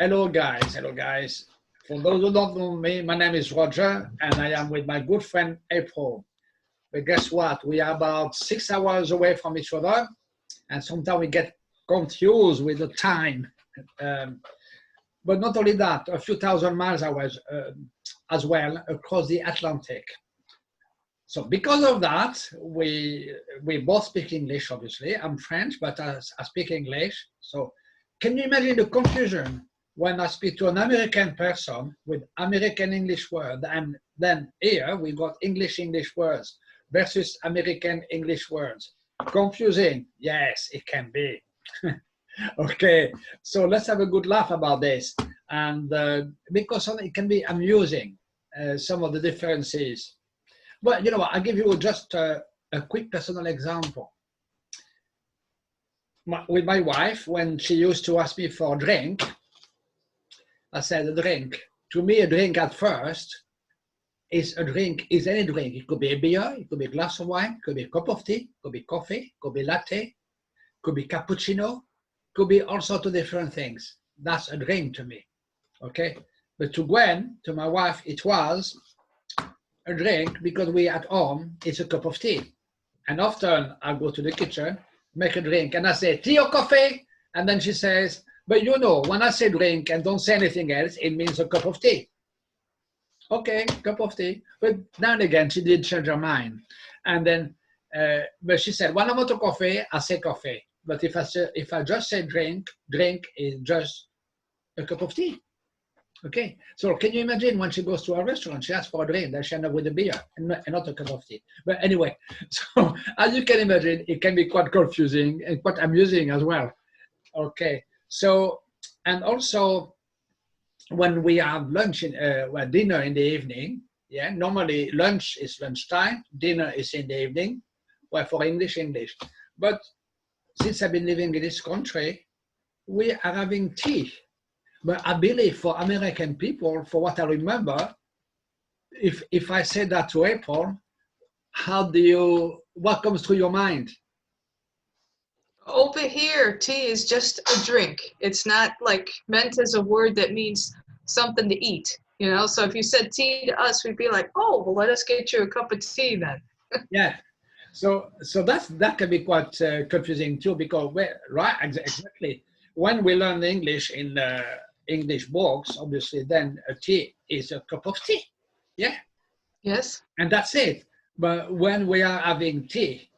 Hello, guys. Hello, guys. For those who don't know me, my name is Roger, and I am with my good friend April. But guess what? We are about 6 hours away from each other, and sometimes we get confused with the time. Um, but not only that, a few thousand miles away as well across the Atlantic. So because of that, we both speak English, obviously. I'm French, but I speak English. So can you imagine the confusion when I speak to an American person with American English word, and then here we got English words versus American English words. Confusing? Yes, it can be. Okay, so let's have a good laugh about this. And because it can be amusing, some of the differences. But you know what, I'll give you just a quick personal example. With my wife, when she used to ask me for a drink, I said a drink. To me, a drink at first is a drink, is any drink. It could be a beer, it could be a glass of wine, it could be a cup of tea, it could be coffee, it could be latte, it could be cappuccino, it could be all sorts of different things. That's a drink to me, okay? But to Gwen, to my wife, it was a drink because we at home, it's a cup of tea. And often I go to the kitchen, make a drink, and I say, tea or coffee? And then she says, but you know, when I say drink and don't say anything else, it means a cup of tea. Okay, cup of tea. But now and again, she did change her mind. And then, but she said, when I want a coffee, I say coffee. But if I just say drink, drink is just a cup of tea. Okay, so can you imagine when she goes to a restaurant, she asks for a drink, then she ends up with a beer and not a cup of tea. But anyway, so as you can imagine, it can be quite confusing and quite amusing as well. Okay, so, and also when we have lunch, dinner in the evening, yeah, normally lunch is lunchtime, dinner is in the evening, well, for English. But since I've been living in this country, we are having tea. But I believe for American people, for what I remember, if I say that to April, what comes to your mind? Over here, tea is just a drink. It's not like meant as a word that means something to eat, you know? So if you said tea to us, we'd be like, oh, well, let us get you a cup of tea then. Yeah. So that can be quite confusing too, because right, exactly. When we learn English in English books, obviously, then a tea is a cup of tea. Yeah. Yes. And that's it. But when we are having tea,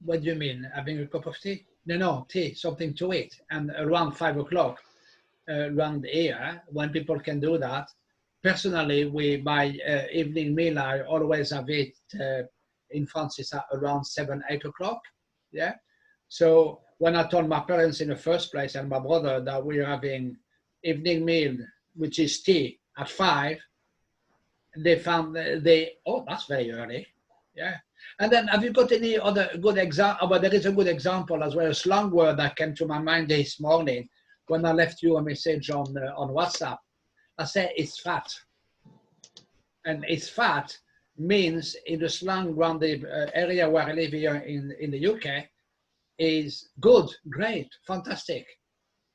what do you mean? Having a cup of tea? No, tea, something to eat. And around 5 o'clock, around here, when people can do that, personally, we buy evening meal. I always have it in France, it's around 7, 8 o'clock. Yeah. So when I told my parents in the first place and my brother that we're having evening meal, which is tea at 5, they found oh, that's very early. Yeah. And then have you got any other good example? But there is a good example as well, a slang word that came to my mind this morning when I left you a message on WhatsApp. I said it's fat. And it's fat means in the slang around the area where I live here in the UK is good, great, fantastic.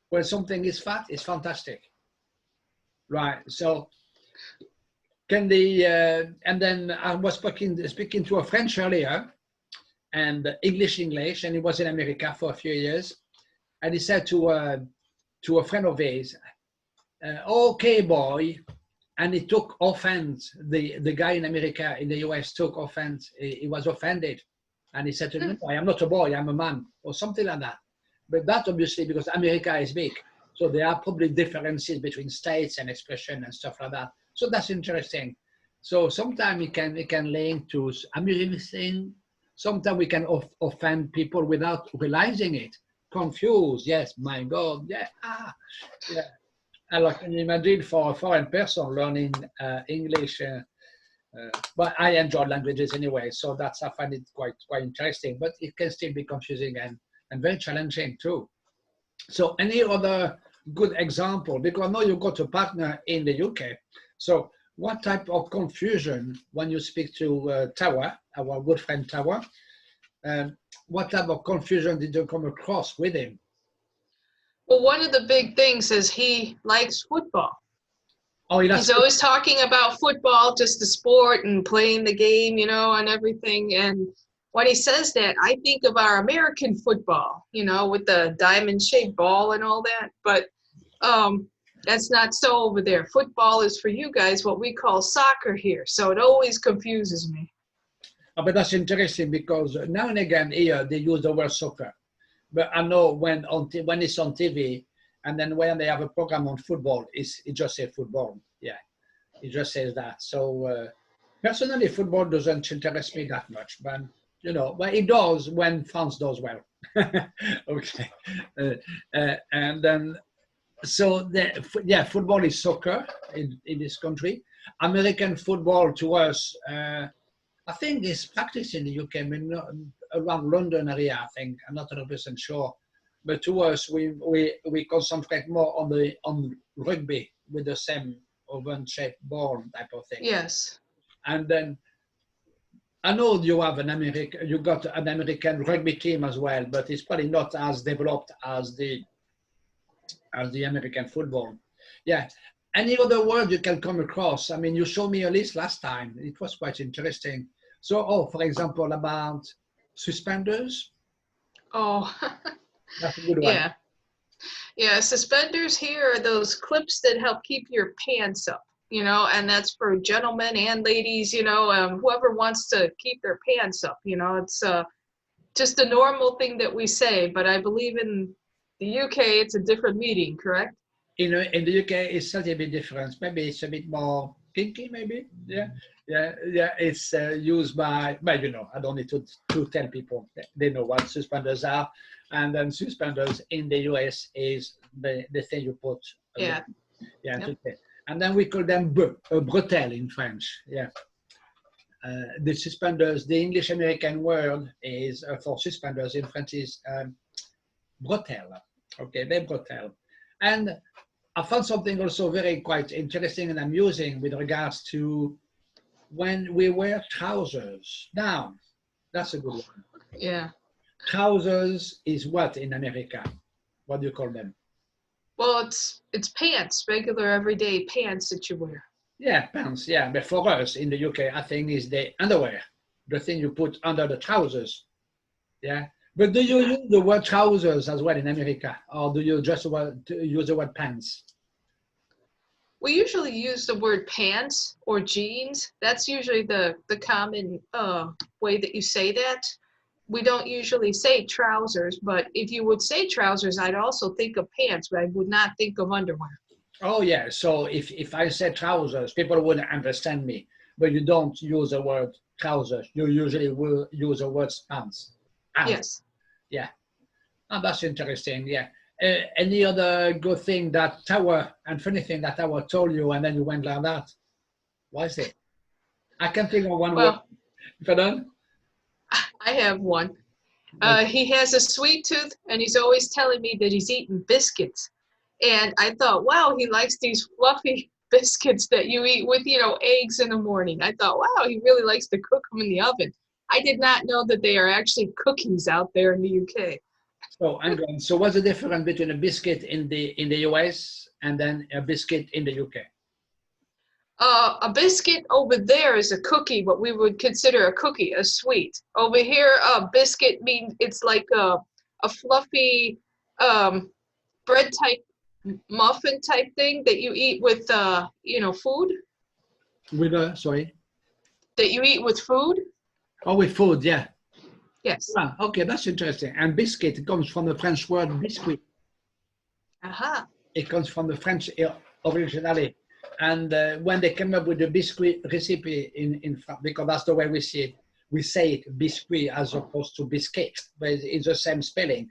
When something is fat, it's fantastic. Right, so and then I was speaking to a French earlier, and English, and he was in America for a few years, and he said to a friend of his, okay, boy, and he took offense. The guy in America, in the US, took offense. He was offended, and he said to me, I am not a boy, I'm a man, or something like that. But that obviously because America is big, so there are probably differences between states and expression and stuff like that. So that's interesting. So sometimes it can link to amusing. Sometimes we can offend people without realizing it. Confused, yes, my God, yeah, yeah. And like, can you imagine for a foreign person learning English? But I enjoy languages anyway, so I find it quite interesting. But it can still be confusing and very challenging too. So any other good example? Because I know you got a partner in the UK. So what type of confusion when you speak to Tawa, our good friend Tawa, what type of confusion did you come across with him? Well, one of the big things is he likes football. Oh, He's always talking about football, just the sport and playing the game, you know, and everything. And when he says that, I think of our American football, you know, with the diamond-shaped ball and all that. But that's not so over there. Football is for you guys what we call soccer here. So it always confuses me. Oh, but that's interesting because now and again here they use the word soccer. But I know when it's on TV, and then when they have a program on football, it just says football. Yeah, it just says that. So personally, football doesn't interest me that much, but you know, but it does when France does well. Okay, and then so yeah, football is soccer in this country. American football to us, I think, is practiced in the UK. I mean, around London area, I think. I'm not 100% sure. But to us, we concentrate more on rugby with the same oven-shaped ball type of thing. Yes. And then I know you got an American rugby team as well, but it's probably not as developed as the American football. Yeah. Any other word you can come across? I mean, you showed me a list last time. It was quite interesting. So, for example, about suspenders. Oh, That's a good one. yeah. Yeah, suspenders here are those clips that help keep your pants up, you know, and that's for gentlemen and ladies, you know, whoever wants to keep their pants up, you know, it's just a normal thing that we say, but I believe in the UK it's a different meaning, correct? In the UK, it's slightly a bit different. Maybe it's a bit more kinky, maybe. Yeah. It's used by, well, you know, I don't need to tell people. They know what suspenders are. And then suspenders in the US is the thing you put. Yeah. Yep. And then we call them bretelles in French. Yeah. The suspenders, the English American word is for suspenders in French is bretelles. Okay, les bretelles. And I found something also very quite interesting and amusing with regards to when we wear trousers. Now, that's a good one. Yeah. Trousers is what in America? What do you call them? Well, it's pants, regular everyday pants that you wear. Yeah, pants, yeah. But for us in the UK, I think is the underwear, the thing you put under the trousers. Yeah. But do you use the word trousers as well in America? Or do you just use the word pants? We usually use the word pants or jeans. That's usually the common way that you say that. We don't usually say trousers, but if you would say trousers, I'd also think of pants, but I would not think of underwear. Oh, yeah. So if I said trousers, people wouldn't understand me. But you don't use the word trousers. You usually will use the word pants. Pants. Yes. Yeah. Oh, that's interesting. Yeah. Any other good thing that Tower and funny thing that Tower told you and then you went like that? What is it? I can't think of one word. Pardon? I have one. He has a sweet tooth and he's always telling me that he's eating biscuits. And I thought, wow, he likes these fluffy biscuits that you eat with, you know, eggs in the morning. I thought, wow, he really likes to cook them in the oven. I did not know that they are actually cookies out there in the UK. So what's the difference between a biscuit in the US and then a biscuit in the UK? A biscuit over there is a cookie, what we would consider a cookie, a sweet. Over here, a biscuit means it's like a fluffy bread type muffin type thing that you eat with you know, food. With sorry. That you eat with food. Oh, with food, yeah. Yes. Ah, okay, that's interesting. And biscuit comes from the French word biscuit. Aha. It comes from the French originally. And when they came up with the biscuit recipe in France, because that's the way we see it, say it biscuit as opposed to biscuit, but it's the same spelling.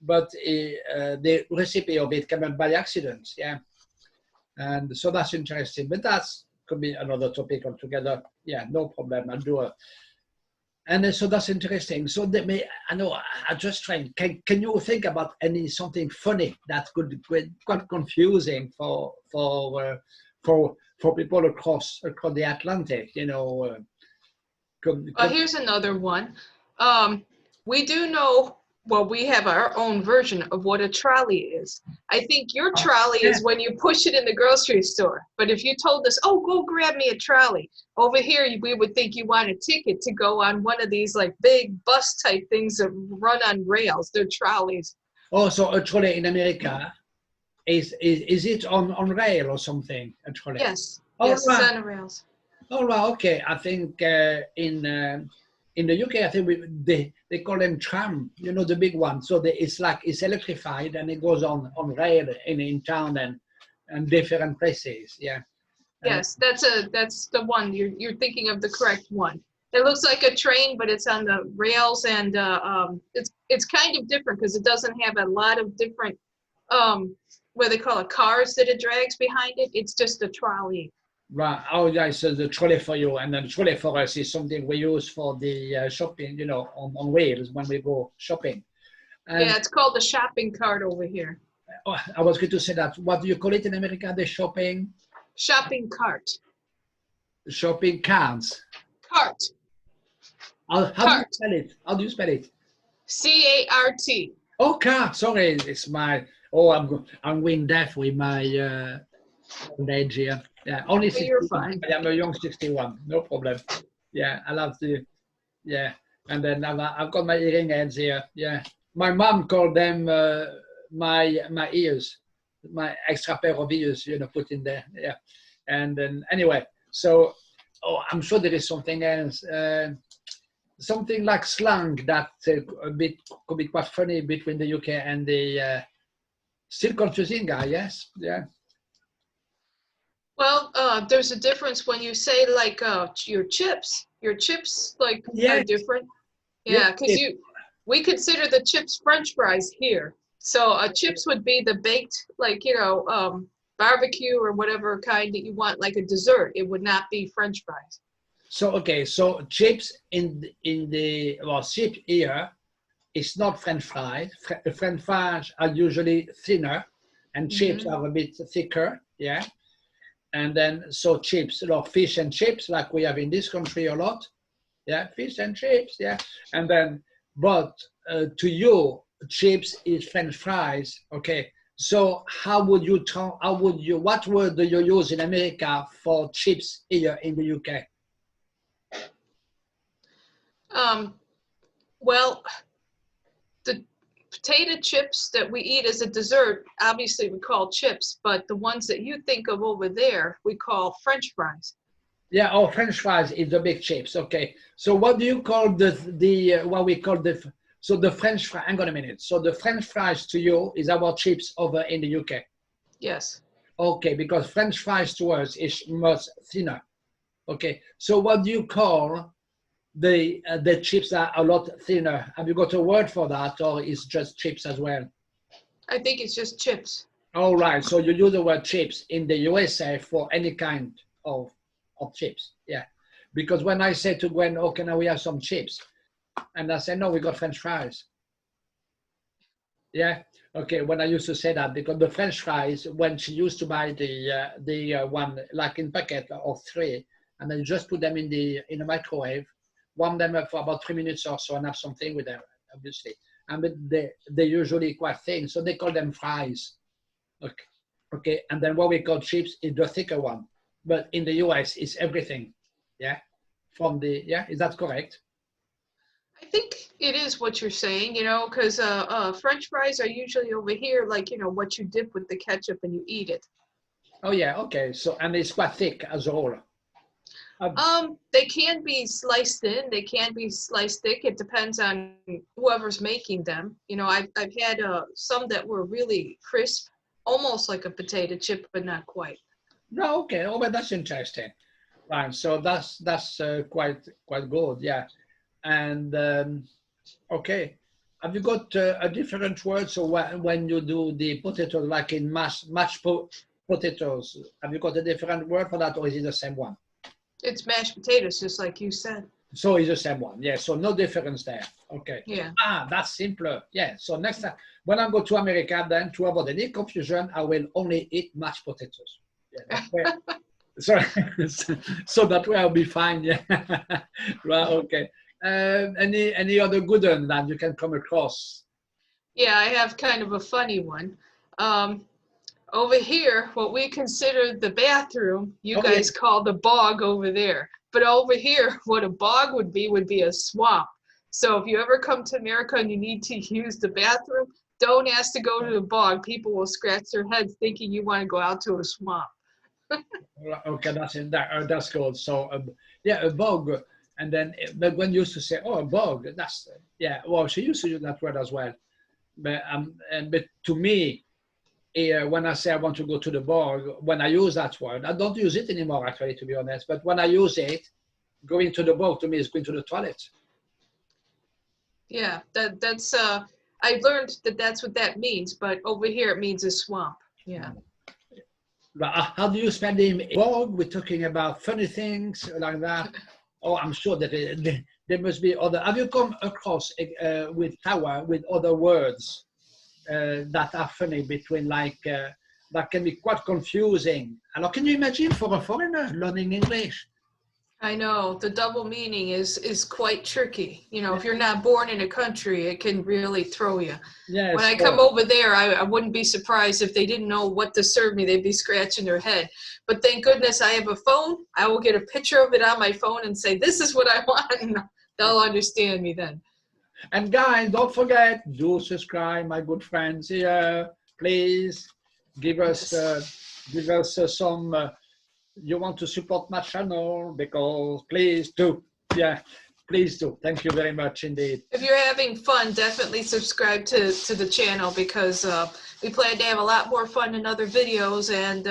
But the recipe of it came up by accident, yeah. And so that's interesting. But that's could be another topic altogether. Yeah, no problem. I'll do it. And so that's interesting. So I know I just trying. Can you think about something funny that could be quite confusing for people across the Atlantic? You know. Here's another one. We do know well, we have our own version of what a trolley is. I think your trolley Yeah. is when you push it in the grocery store. But if you told us, oh, go grab me a trolley, over here we would think you want a ticket to go on one of these like big bus type things that run on rails. They're trolleys. Oh, so a trolley in America is it on rail or something? A trolley. Yes, All yes, it's right. on the rails. All right. Okay. I think in the UK, I think they call them tram. You know, the big one. So it's electrified and it goes on rail in town and different places. Yeah. Yes, that's the one. You're thinking of the correct one. It looks like a train, but it's on the rails, and it's kind of different because it doesn't have a lot of different what they call it, cars that it drags behind it. It's just a trolley. Right. Oh, yeah. So the trolley for you, and then the trolley for us is something we use for the shopping. You know, on wheels when we go shopping. And Yeah, it's called the shopping cart over here. oh, I was going to say that. What do you call it in America? The shopping Shopping cart. carts. Cart. How do you Cart. spell it? How do you spell it? C-A-R-T. Oh, cart. Sorry, it's my. Oh, I'm going deaf with my old age here. Yeah, only Well, you're 61. fine. I am a young 61. No problem. Yeah, I love to. Yeah, and then I've got my hearing aids here. Yeah, my mom called them my ears, my extra pair of ears. You know, put in there. Yeah, and then anyway, so I'm sure there is something else. Something like slang that could be quite funny between the UK and the still confusing guy. Yes, yeah. Well, there's a difference when you say like your chips. Your chips like are Yes, different. yes, Yeah, because we consider the chips French fries here. So chips would be the baked, like barbecue or whatever kind that you want, like a dessert. It would not be French fries. So okay, so chips in the well, chip here is not French fries. French fries are usually thinner, and chips Hmm. are a bit thicker. Yeah, and then so chips, fish and chips, like we have in this country a lot. Yeah, fish and chips. Yeah, and then but to you, chips is French fries. Okay, so what word do you use in America for chips here in the UK? Um, well, the potato chips that we eat as a dessert, obviously we call chips, but the ones that you think of over there, we call French fries. Yeah, oh, French fries is the big chips. Okay, so what do you call the what we call the French fry? Hang on a minute. So the French fries to you is our chips over in the UK. Yes. Okay, because French fries to us is much thinner. Okay, so what do you call the chips that are a lot thinner? Have you got a word for that, or is just chips as well? I think it's just chips. All right, so you use the word chips in the USA for any kind of chips, yeah. Because when I say to Gwen, "Oh, can we have some chips?" and I say, "No, we got French fries." Yeah, okay. When I used to say that, because the French fries, when she used to buy the one like in packet of 3, and then just put them in the microwave, warm them up for about 3 minutes or so, and have something with them, obviously. And but they're usually quite thin, so they call them fries. Okay. Okay. And then what we call chips is the thicker one. But in the US, it's everything. Yeah. Yeah, is that correct? I think it is what you're saying, because French fries are usually over here, like, what you dip with the ketchup and you eat it. Oh, yeah. Okay. So, and it's quite thick as a whole. They can be sliced thin, they can be sliced thick. It depends on whoever's making them. I've had some that were really crisp, almost like a potato chip, but not quite. No, okay. Oh, but that's interesting. Right. So that's quite good. Yeah. And okay. Have you got a different word? So when you do the potato, like in mashed potatoes, have you got a different word for that, or is it the same one? It's mashed potatoes, just like you said. So it's the same one. Yeah. So no difference there. Okay. Yeah. That's simpler. Yeah. So next time when I go to America, then to avoid any confusion, I will only eat mashed potatoes. Yeah. So, so that way I'll be fine. Yeah. Right. Okay. Any other good one that you can come across Yeah, I have kind of a funny one. Um, Over here, what we consider the bathroom, you Oh yeah, guys call the bog over there. But over here, what a bog would be a swamp. So if you ever come to America and you need to use the bathroom, don't ask to go to the bog. People will scratch their heads thinking you want to go out to a swamp. okay, that's in that. That's good. So yeah, a bog, and then but when you used to say, oh, a bog, that's yeah. Well, she used to use that word as well. But to me, when I say I want to go to the bog, when I use that word, I don't use it anymore actually, to be honest. But when I use it, going to the bog to me is going to the toilet. Yeah, that's I learned that that's what that means, but over here it means a swamp. Yeah. But how do you spend the bog? We're talking about funny things like that. Oh, I'm sure that there must be other. Have you come across with tower with other words that are funny between that can be quite confusing? And can you imagine for a foreigner learning English? I know the double meaning is quite tricky. You know, Yeah. if you're not born in a country, it can really throw you. When Yes. I come over there, I wouldn't be surprised if they didn't know what to serve me. They'd be scratching their head. But thank goodness I have a phone. I will get a picture of it on my phone and say, "This is what I want," and they'll understand me then. And guys, don't forget, do subscribe, my good friends here. Please give us Yes. some. You want to support my channel because please do. Yeah, please do. Thank you very much indeed. If you're having fun, definitely subscribe to the channel because we plan to have a lot more fun in other videos. And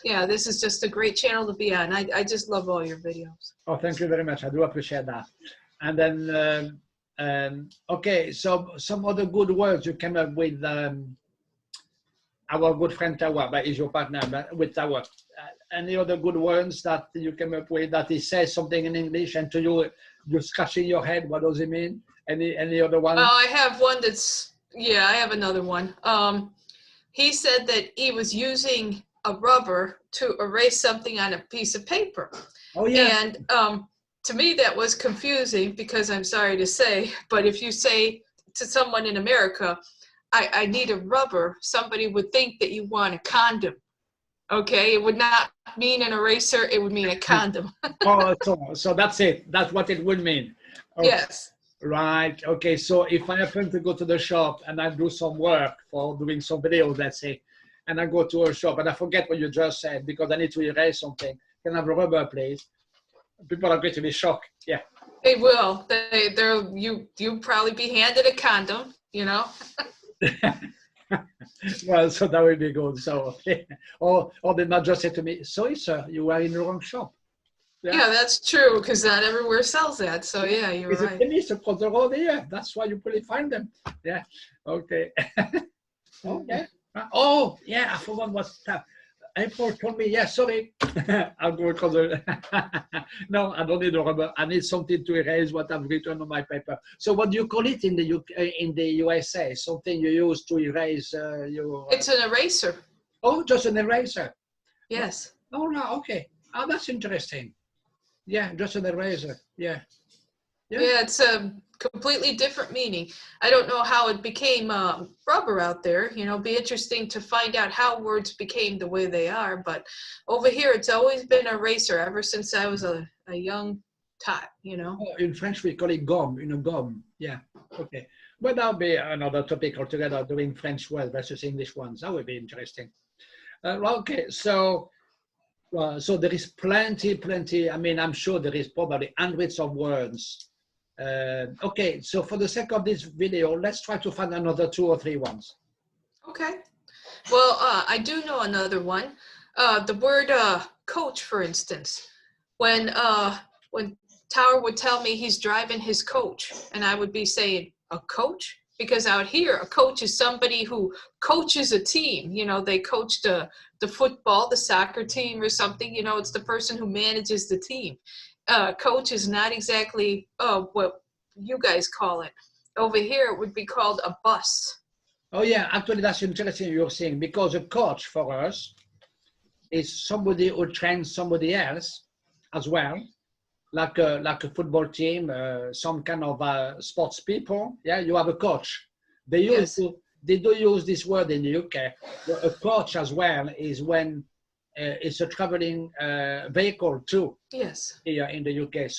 yeah, this is just a great channel to be on. I just love all your videos. Oh, thank you very much. I do appreciate that. And then, okay, so some other good words you came up with. Our good friend Tawa, but is your partner, but with Tawa. Any other good words that you came up with that he says something in English and to you, you're scratching your head? What does it mean? Any other one? Oh, I have one that's, yeah, I have another one. He said that he was using a rubber to erase something on a piece of paper. Oh yeah. And to me, that was confusing because I'm sorry to say, but if you say to someone in America, I need a rubber, somebody would think that you want a condom. Okay, it would not mean an eraser, it would mean a condom. Oh, so that's it. That's what it would mean. Okay. Yes. Right. Okay. So if I happen to go to the shop and I do some work for doing some videos, let's say, and I go to a shop and I forget what you just said because I need to erase something, can I have a rubber, please? People are going to be shocked. Yeah. They will. You probably be handed a condom, you know. Well, so that would be good. So, or they not just say to me, "Sorry, sir, you are in the wrong shop." Yeah, that's true because not everywhere sells that. So yeah, you're It's a right. tennis across the road here. That's why you probably find them. Yeah. Okay. Okay. Oh, yeah. I forgot what stuff. April told me, yeah, sorry. I'll go across the. No, I don't need a rubber. I need something to erase what I've written on my paper. So, what do you call it in the in the USA? Something you use to erase your. It's an eraser. Oh, just an eraser. Yes. Oh no. Okay. Oh, that's interesting. Yeah, just an eraser. Yeah. Yeah, it's a completely different meaning. I don't know how it became rubber out there. You know, be interesting to find out how words became the way they are. But over here, it's always been eraser ever since I was a young tot, you know. Oh, in French, we call it gomme, gomme. Yeah. Okay. But that'll be another topic altogether, doing French words versus English ones. That would be interesting. Okay. So there is plenty. I mean, I'm sure there is probably hundreds of words. Okay, so for the sake of this video, let's try to find another 2 or 3 ones. Okay. Well, I do know another one. The word coach, for instance. When Tower would tell me he's driving his coach, and I would be saying, a coach? Because out here, a coach is somebody who coaches a team. You know, they coach the football, the soccer team or something. You know, it's the person who manages the team. Coach is not exactly what you guys call it. Over here, it would be called a bus. Oh yeah, actually that's interesting you're saying, because a coach for us is somebody who trains somebody else as well, like a football team, some kind of sports people. Yeah, you have a coach. They use Yes. they do use this word in the UK. A coach as well is when it's a traveling vehicle too. Yes. Here in the UK,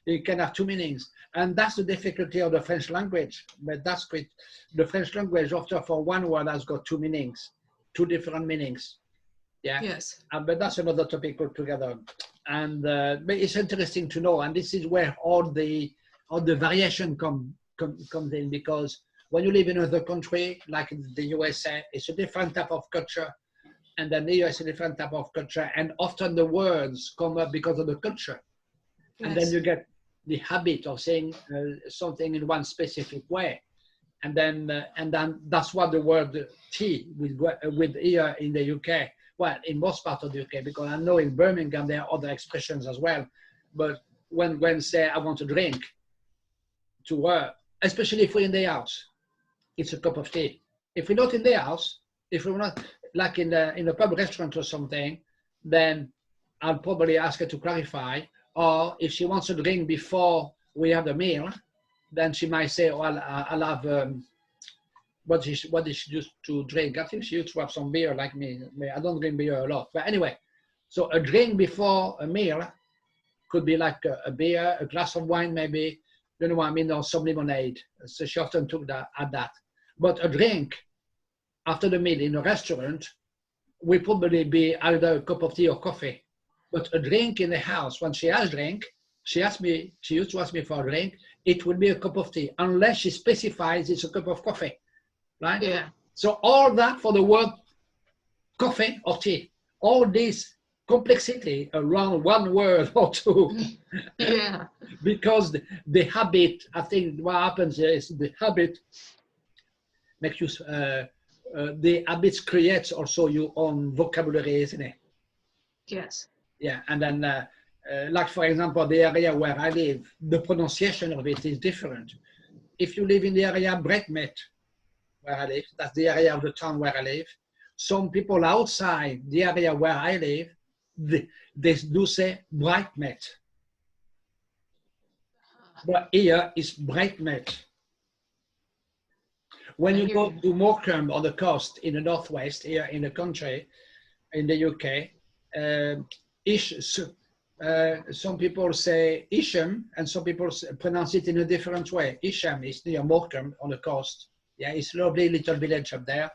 it can have two meanings, and that's the difficulty of the French language. But that's great. The French language, after for one word, has got two meanings, two different meanings. Yeah. Yes. But that's another topic altogether. And but it's interesting to know, and this is where all the variation comes in, because when you live in another country like the USA, it's a different type of culture, and then the US is a different type of culture, and often the words come up because of the culture, and then Yes. you get the habit of saying something in one specific way, and then that's what the word tea with here in the UK. Well, in most parts of the UK, because I know in Birmingham there are other expressions as well. But when say I want to drink, to work, especially if we're in the house, it's a cup of tea. If we're not in the house, if we're not like in a pub restaurant or something, then I'll probably ask her to clarify. Or if she wants to drink before we have the meal, then she might say, "Oh, I'll have." What did she used to drink? I think she used to have some beer like me. I don't drink beer a lot. But anyway, so a drink before a meal could be like a beer, a glass of wine maybe, you know what I mean, or some lemonade. So she often took that at that. But a drink after the meal in a restaurant will probably be either a cup of tea or coffee. But a drink in the house, when she has drink, she used to ask me for a drink, it would be a cup of tea, unless she specifies it's a cup of coffee. Right? Yeah. So all that for the word coffee or tea, all this complexity around one word or two. Yeah. Because the habit, I think what happens is the habit makes you, the habits creates also your own vocabulary, isn't it? Yes. Yeah, and then like for example, the area where I live, the pronunciation of it is different. If you live in the area Bretmet, where I live, that's the area of the town where I live. Some people outside the area where I live, they do say Brightmet. But here is Brightmet. When you go to Morecambe on the coast in the northwest, here in the country, in the UK, some people say Isham, and some people pronounce it in a different way. Isham is near Morecambe on the coast. Yeah, it's a lovely little village up there.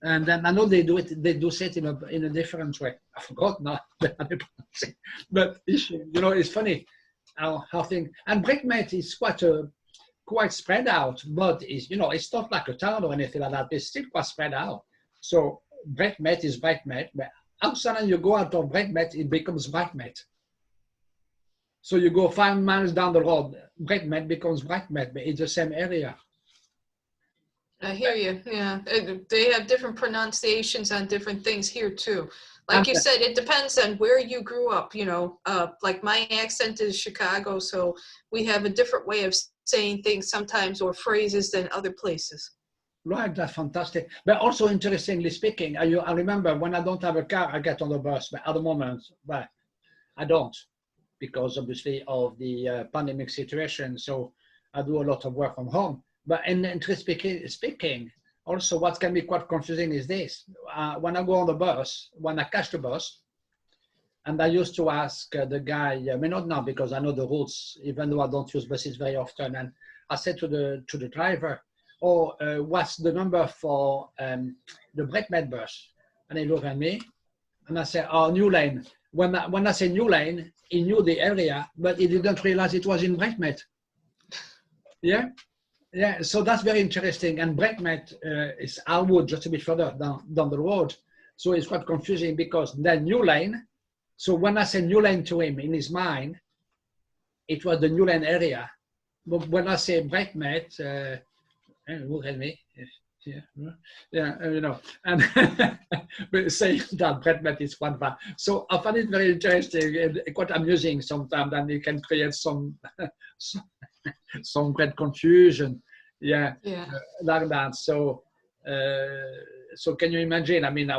And then I know they do say it in a different way. I forgot now. But you know, it's funny how things, and Breakmate is quite spread out, but it's not like a town or anything like that. It's still quite spread out. So Breakmate is Breakmate, but outside you go out of Breakmate, it becomes Breakmate. So you go 5 miles down the road, Breakmate becomes Breakmate, but it's the same area. I hear you. Yeah, they have different pronunciations on different things here too. Like you said, it depends on where you grew up. Like my accent is Chicago, so we have a different way of saying things sometimes, or phrases, than other places. Right, that's fantastic. But also, interestingly speaking, I remember when I don't have a car, I get on the bus. But at the moment, well, I don't, because obviously of the pandemic situation. So I do a lot of work from home. But interestingly speaking, also what can be quite confusing is this. When I go on the bus, when I catch the bus, and I used to ask the guy, I mean, not now because I know the routes, even though I don't use buses very often. And I said to the driver, "Oh, what's the number for the Breakmate bus?" And he looked at me, and I said, "Oh, New Lane." When I say New Lane, he knew the area, but he didn't realize it was in Breakmate. Yeah. Yeah, so that's very interesting. And Breakmate is Arwood, just a bit further down the road. So it's quite confusing because then New Lane. So when I say New Lane to him, in his mind, it was the New Lane area. But when I say Breakmate, look at me. And but saying that Breakmate is one part. So I find it very interesting and quite amusing sometimes, and it can create some great confusion, like that. So so can you imagine? I mean,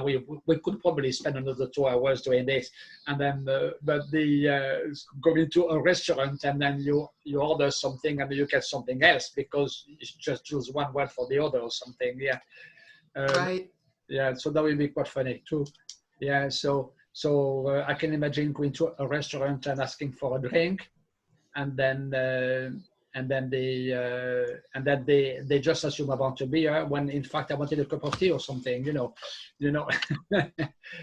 we could probably spend another 2 hours doing this, and then but going to a restaurant and then you order something and you get something else because you just choose one word for the other or something. Yeah. Right. Yeah. So that would be quite funny too. Yeah. So I can imagine going to a restaurant and asking for a drink, and then they just assume I want a beer when in fact I wanted a cup of tea or something, you know.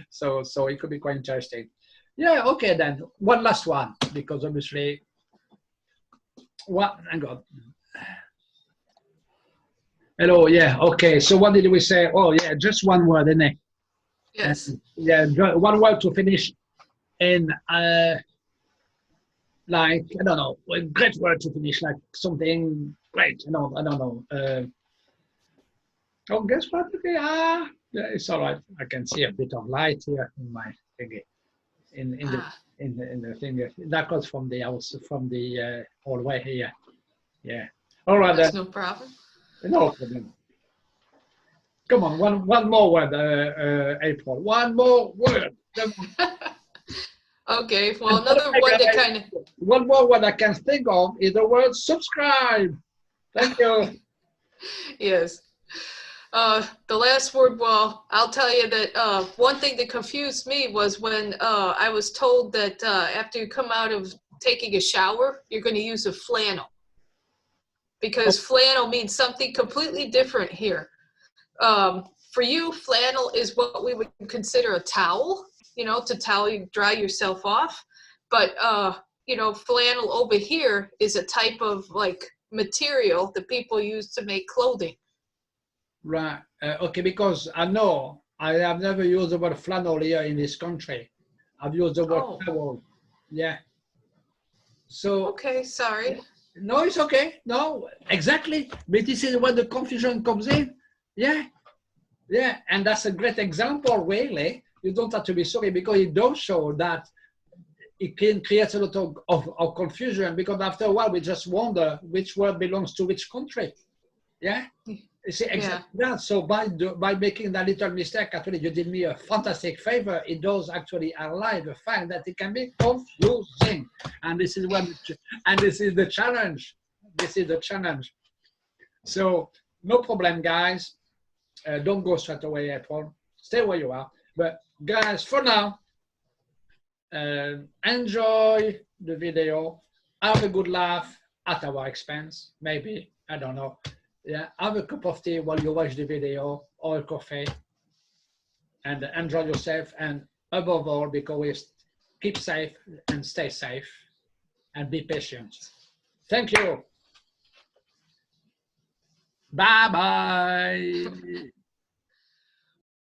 So it could be quite interesting. Yeah, okay then. One last one, because obviously hang on. Hello, yeah, okay. So what did we say? Oh yeah, just one word, isn't it? Yes. Yeah, one word to finish in like, I don't know, a great word to finish, like something great. I don't know. Oh, guess what? Okay, yeah, it's all right. I can see a bit of light here in my thingy, in the thing. That comes from the house, from the hallway here. Yeah. All right That's then. no problem. No problem. Come on, one more word, April. One more word. Okay. Well, another one that kind of. One more word I can think of is the word subscribe. Thank you. Yes. The last word, well, I'll tell you that one thing that confused me was when I was told that after you come out of taking a shower, you're going to use a flannel. Because flannel means something completely different here. For you, flannel is what we would consider a towel, to dry yourself off. But, flannel over here is a type of like material that people use to make clothing. Right. Okay, because I know I have never used the word flannel here in this country. I've used the word towel. Yeah. So. Okay, sorry. No, it's okay. No, exactly. But this is where the confusion comes in. Yeah. Yeah. And that's a great example, really. You don't have to be sorry because it does show that it can create a lot of confusion because after a while we just wonder which word belongs to which country. Yeah. You see, exactly that. So by making that little mistake, actually, you did me a fantastic favor. It does actually highlight the fact that it can be confusing, and this is the challenge. This is the challenge. So no problem, guys. Don't go straight away, April. Stay where you are. But guys, for now, enjoy the video. Have a good laugh at our expense. Maybe, I don't know. Yeah, have a cup of tea while you watch the video or a coffee and enjoy yourself. And above all, because keep safe and stay safe and be patient. Thank you. Bye-bye.